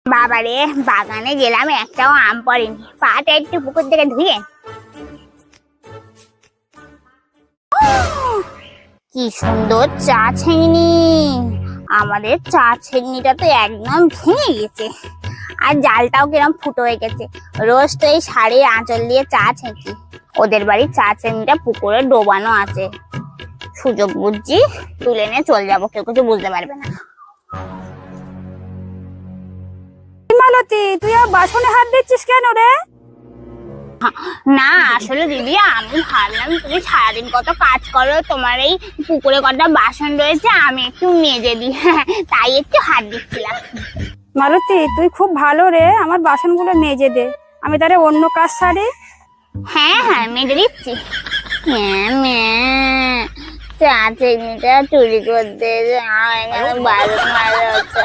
বাবারে, বাগানে গেলাম, একটাও আম পড়েনি। পাটা একটু পুকুর থেকে ধুয়ে। কি সুন্দর চা ছেঁকনি! আমাদের চা ছেঁকনিটা তো একদম ভেঙে গেছে, আর জালটাও কিরম ফুটো হয়ে গেছে। রোজ তো এই শাড়ির আঁচল দিয়ে চা ছেঁকি। ওদের বাড়ির চা ছেঁকনিটা পুকুরে ডোবানো আছে, সুযোগ বুঝছি তুলে নিয়ে চলে যাবো, কেউ কিছু বুঝতে পারবে না। মালতী, তুই আর বাসনে হাত দিচ্ছিস কেন রে? না আসলে দিদি, আমি ভাবলাম তুমি সারাদিন কত কাজ করো, তোমার এই পুকুরে কটা বাসন রয়েছে, আমি একটু মেজে দিই, তাই একটু হাত দিচ্ছিলাম। মালতী, তুই খুব ভালো রে, আমার বাসনগুলো মেজে দে, আমি তাহলে অন্য কাজ সারি। হ্যাঁ হ্যাঁ, মেজে দিচ্ছি। চা চিনিটা চুরি করতে বারণ মারা হচ্ছে।